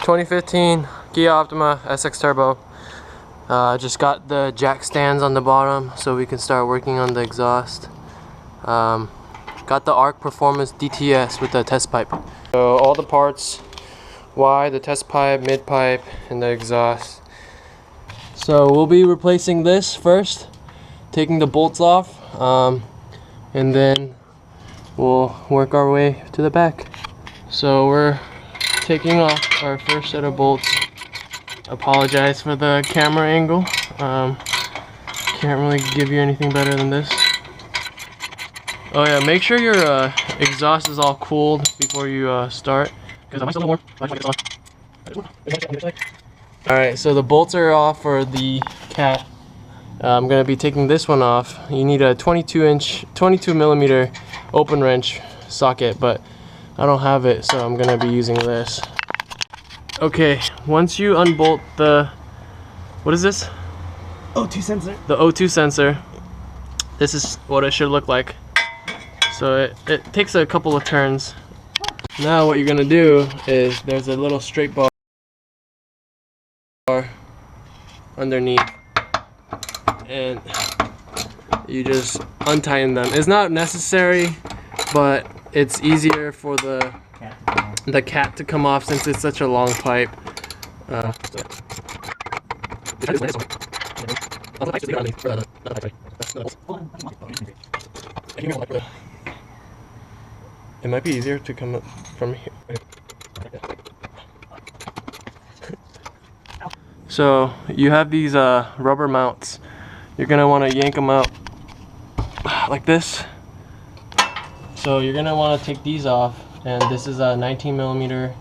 2015 Kia Optima SX Turbo. Just got the jack stands on the bottom so we can start working on the exhaust. Got the ARK Performance DTS with the test pipe. So all the parts, the test pipe, mid pipe, and the exhaust. So we'll be replacing this first, taking the bolts off, and then we'll work our way to the back. So we're taking off our first set of bolts. Apologize for the camera angle. Can't really give you anything better than this. Oh yeah, make sure your exhaust is all cooled before you start, because I'm still warm. Alright, so the bolts are off for the cat. I'm gonna be taking this one off. You need a 22 millimeter open wrench socket, but I don't have it, so I'm gonna be using this. Okay, once you unbolt the, what is this? O2 sensor. The O2 sensor. This is what it should look like. So it takes a couple of turns. Now what you're gonna do is there's a little straight bar underneath, and you just untighten them. It's not necessary, but it's easier for the cat to come off since it's such a long pipe. It might be easier to come up from here. So you have these rubber mounts. You're gonna want to yank them out like this. So you're gonna want to take these off, and this is a 19 millimeter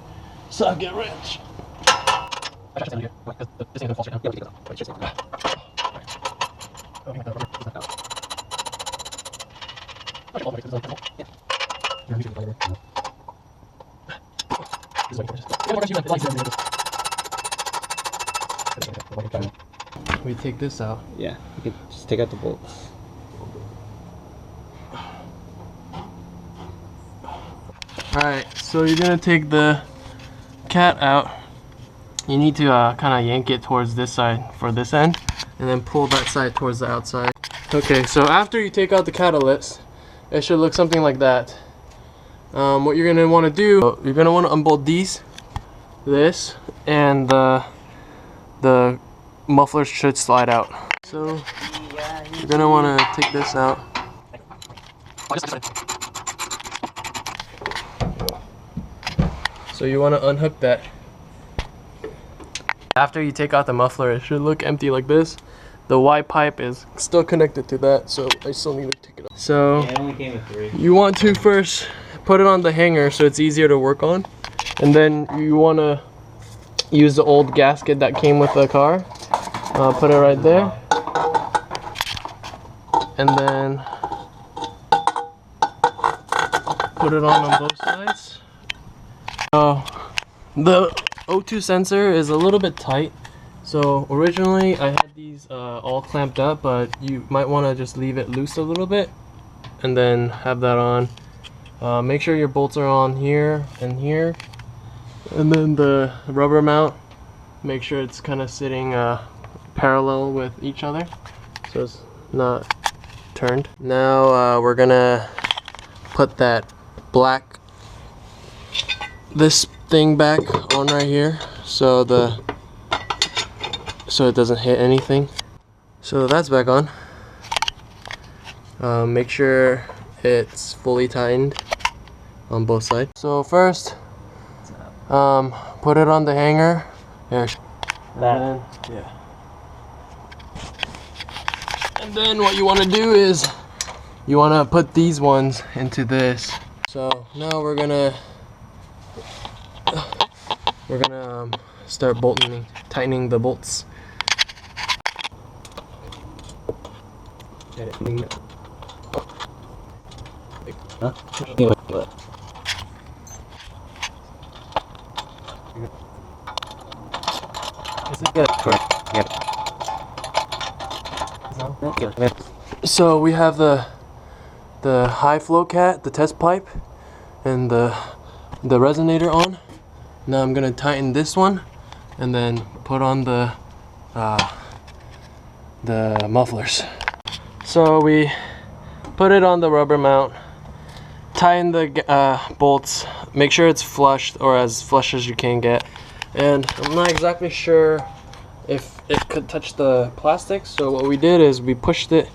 socket wrench. We take this out. Yeah, you can just take out the bolts. Alright, so you're gonna take the cat out. You need to kind of yank it towards this side for this end, and then pull that side towards the outside. Okay, so after you take out the catalyst, it should look something like that. What you're gonna want to do, you're gonna want to unbolt this, and the muffler should slide out. So you're gonna want to take this out. So you want to unhook that. After you take out the muffler, it should look empty like this. The Y pipe is still connected to that, so I still need to take it off. So yeah, it only came with 3. You want to first put it on the hanger so it's easier to work on, and then you want to use the old gasket that came with the car. Put it right there, and then put it on both sides. The O2 sensor is a little bit tight, so originally I had these all clamped up, but you might want to just leave it loose a little bit and then have that on. Make sure your bolts are on here and here, and then the rubber mount, make sure it's kind of sitting parallel with each other so it's not turned. Now we're gonna put that this thing back on right here so it doesn't hit anything. So that's back on. Make sure it's fully tightened on both sides. So first, put it on the hanger. And then what you want to do is you want to put these ones into this. So now we're gonna start tightening the bolts. Huh? So we have the high flow cat, the test pipe, and the resonator on. Now I'm gonna tighten this one and then put on the mufflers. So we put it on the rubber mount, tighten the bolts, make sure it's flushed or as flush as you can get. And I'm not exactly sure if it could touch the plastic, so what we did is we pushed it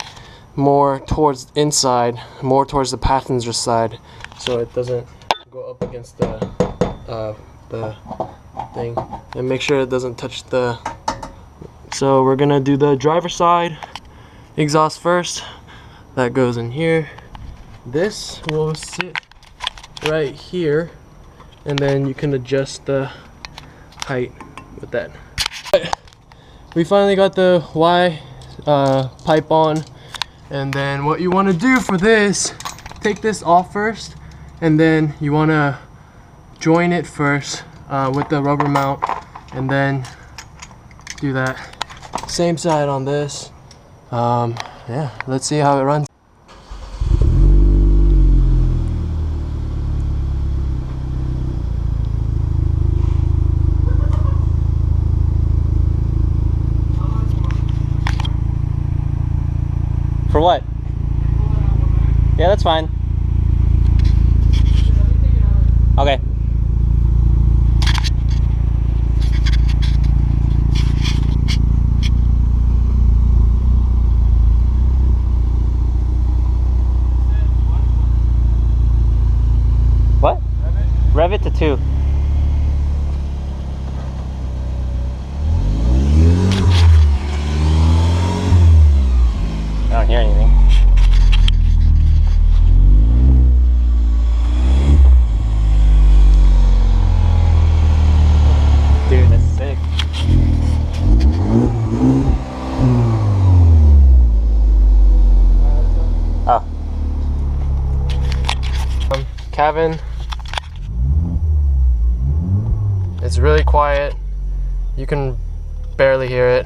more towards inside, more towards the passenger side, so it doesn't go up against the thing, and make sure it doesn't touch the. So we're gonna do the driver side exhaust first. That goes in here. This will sit right here, and then you can adjust the height with that. We finally got the Y pipe on, and then what you want to do for this, take this off first, and then you want to join it first with the rubber mount, and then do that. Same side on this. Yeah, let's see how it runs. For what? Yeah, that's fine. Okay. What? Rev it to 2. I don't hear anything. Dude, that's sick. Oh. Cabin. It's really quiet. You can barely hear it.